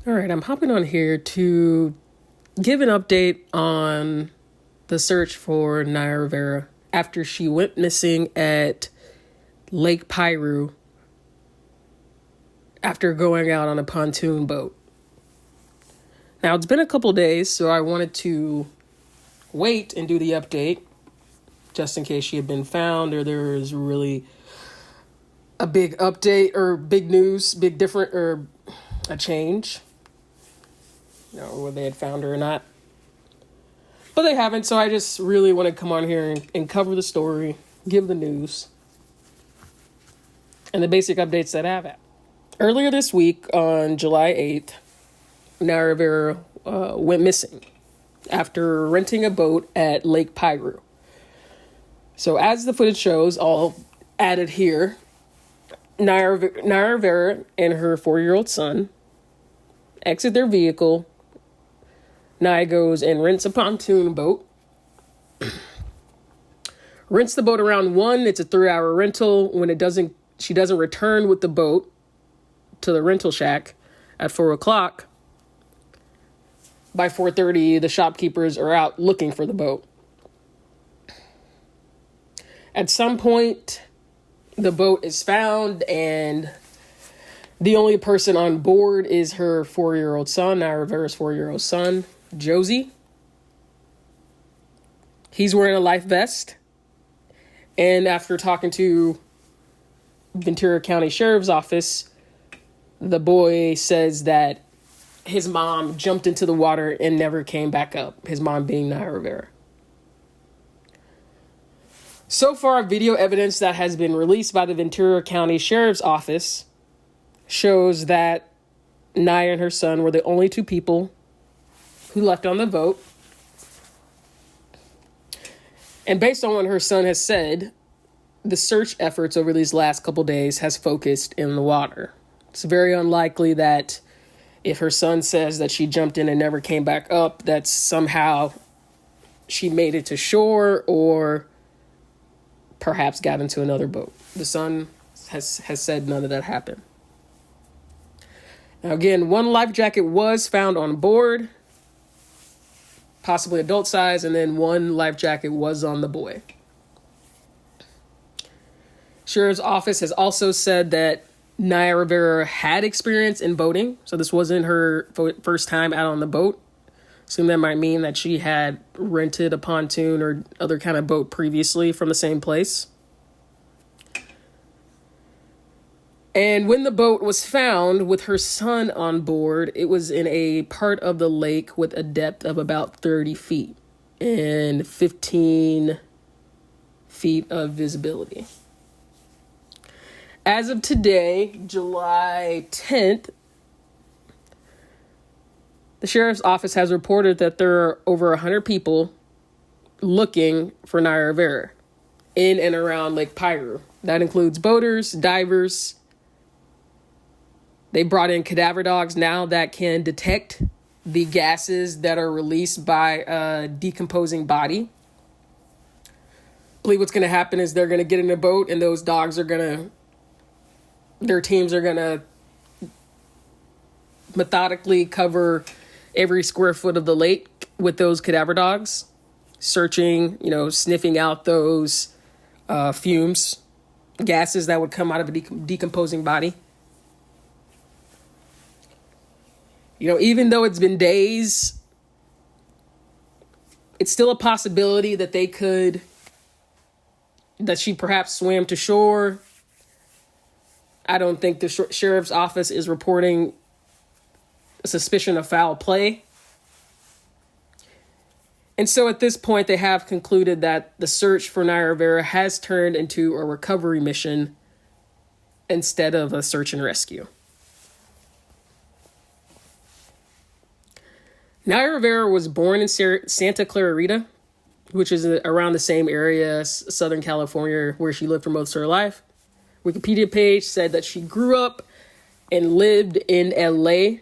All right, I'm hopping on here to give an update on the search for Naya Rivera after she went missing at Lake Piru after going out on a pontoon boat. Now, it's been a couple days, so I wanted to wait and do the update just in case she had been found or there was really a big update or big news, big different or a change. Whether they had found her or not. But they haven't, so I just really want to come on here and cover the story, give the news, and the basic updates that I have at. Earlier this week, on July 8th, Naya Rivera went missing after renting a boat at Lake Piru. So as the footage shows, all added here, Naya Rivera and her 4-year-old son exit their vehicle. Naya goes and rents a pontoon boat. Rents the boat around 1. It's a 3-hour rental. When she doesn't return with the boat to the rental shack at 4 o'clock. By 4:30, the shopkeepers are out looking for the boat. At some point, the boat is found, and the only person on board is her 4-year-old son, Naya Rivera's 4-year-old son, Josie. He's wearing a life vest. And after talking to Ventura County Sheriff's Office, the boy says that his mom jumped into the water and never came back up. His mom being Naya Rivera. So far, video evidence that has been released by the Ventura County Sheriff's Office shows that Naya and her son were the only 2 people who left on the boat. And based on what her son has said, the search efforts over these last couple days has focused in the water. It's very unlikely that if her son says that she jumped in and never came back up, that somehow she made it to shore or perhaps got into another boat. The son has said none of that happened. Now, again, 1 life jacket was found on board, possibly adult size, and then 1 life jacket was on the boy. Sheriff's Office has also said that Naya Rivera had experience in boating, so this wasn't her first time out on the boat. Assume that might mean that she had rented a pontoon or other kind of boat previously from the same place. And when the boat was found with her son on board, it was in a part of the lake with a depth of about 30 feet and 15 feet of visibility. As of today, July 10th, the Sheriff's Office has reported that there are over 100 people looking for Naya Rivera in and around Lake Piru. That includes boaters, divers. They brought in cadaver dogs now that can detect the gases that are released by a decomposing body. I believe what's going to happen is they're going to get in a boat and those dogs their teams are going to methodically cover every square foot of the lake with those cadaver dogs, searching, sniffing out those fumes, gases that would come out of a decomposing body. Even though it's been days, it's still a possibility that that she perhaps swam to shore. I don't think the Sheriff's Office is reporting a suspicion of foul play. And so at this point, they have concluded that the search for Naya Rivera has turned into a recovery mission instead of a search and rescue. Naya Rivera was born in Santa Clarita, which is around the same area as Southern California, where she lived for most of her life. Wikipedia page said that she grew up and lived in LA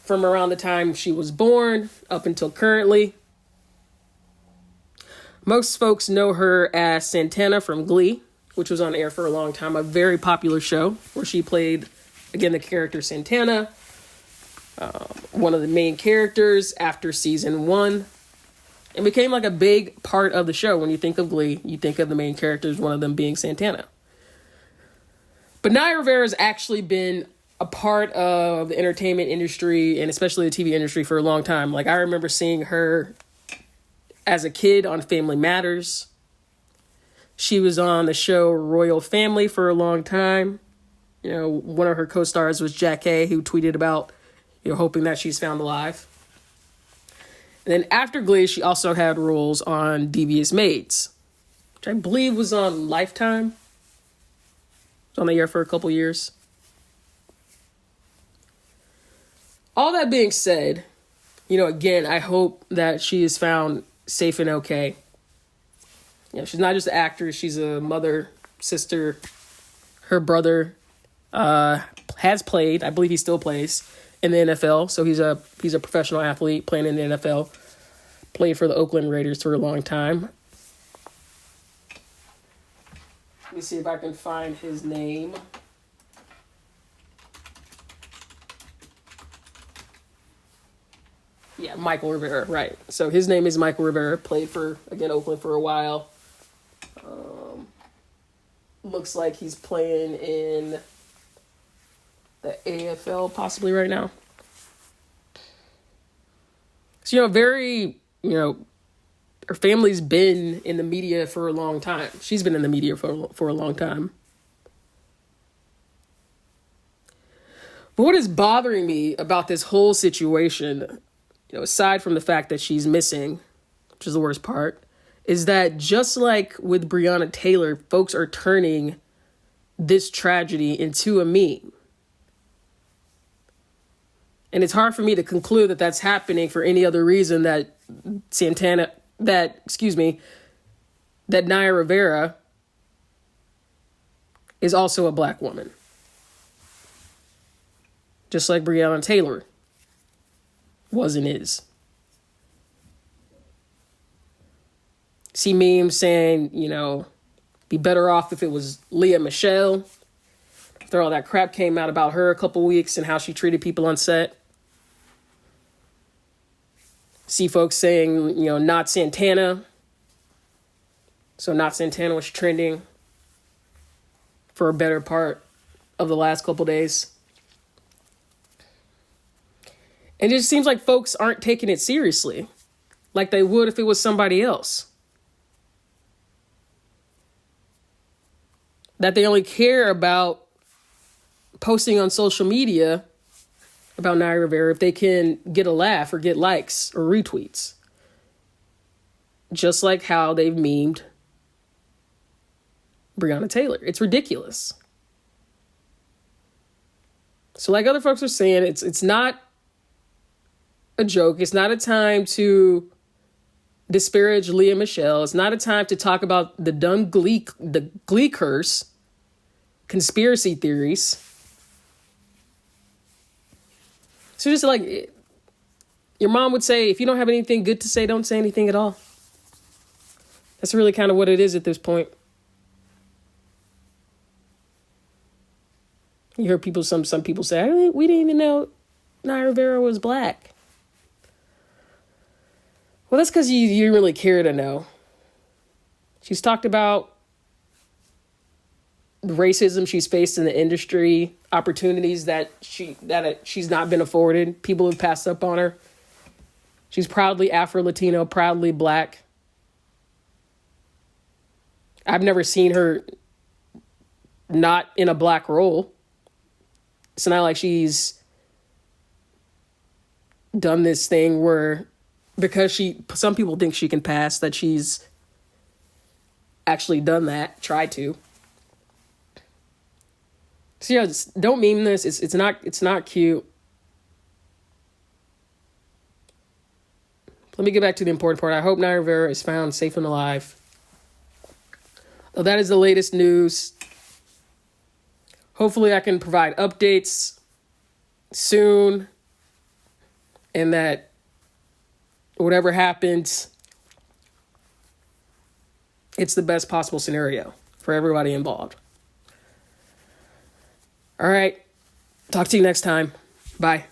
from around the time she was born up until currently. Most folks know her as Santana from Glee, which was on air for a long time, a very popular show where she played Again, the character Santana, one of the main characters after season 1, and became like a big part of the show. When you think of Glee, you think of the main characters, one of them being Santana. But Naya Rivera has actually been a part of the entertainment industry and especially the TV industry for a long time. Like, I remember seeing her as a kid on Family Matters. She was on the show Royal Family for a long time. You know, one of her co-stars was Jack A, who tweeted about, hoping that she's found alive. And then after Glee, she also had roles on Devious Maids, which I believe was on Lifetime. It was on the air for a couple years. All that being said, again, I hope that she is found safe and okay. She's not just an actress. She's a mother, sister. Her brother has played, I believe he still plays, in the NFL. So he's a professional athlete playing in the NFL. Played for the Oakland Raiders for a long time. Let me see if I can find his name. Yeah, Michael Rivera, right. So his name is Michael Rivera. Played for, again, Oakland for a while. Looks like he's playing in the AFL possibly right now. So, her family's been in the media for a long time. She's been in the media for a long time. But what is bothering me about this whole situation, aside from the fact that she's missing, which is the worst part, is that just like with Breonna Taylor, folks are turning this tragedy into a meme. And it's hard for me to conclude that that's happening for any other reason that that Naya Rivera is also a black woman. Just like Breonna Taylor was and is. See memes saying, be better off if it was Lea Michele. After all that crap came out about her a couple weeks and how she treated people on set. See folks saying, not Santana. So not Santana was trending for a better part of the last couple days. And it just seems like folks aren't taking it seriously, like they would if it was somebody else. That they only care about posting on social media about Naya Rivera if they can get a laugh or get likes or retweets. Just like how they've memed Breonna Taylor. It's ridiculous. So like other folks are saying, it's not a joke. It's not a time to disparage Lea Michele. It's not a time to talk about the Glee curse, conspiracy theories. So just like your mom would say, if you don't have anything good to say, don't say anything at all. That's really kind of what it is at this point. You heard people, some people say, we didn't even know Naya Rivera was black. Well, that's because you didn't really care to know. She's talked about the racism she's faced in the industry, opportunities that she's not been afforded. People have passed up on her. She's proudly Afro-Latino, proudly black. I've never seen her not in a black role. It's not like she's done this thing where, because some people think she can pass, that she's actually done that, tried to. So yeah, just don't meme this. It's not cute. Let me get back to the important part. I hope Naya Rivera is found safe and alive. Well, that is the latest news. Hopefully I can provide updates soon, and that whatever happens, it's the best possible scenario for everybody involved. All right. Talk to you next time. Bye.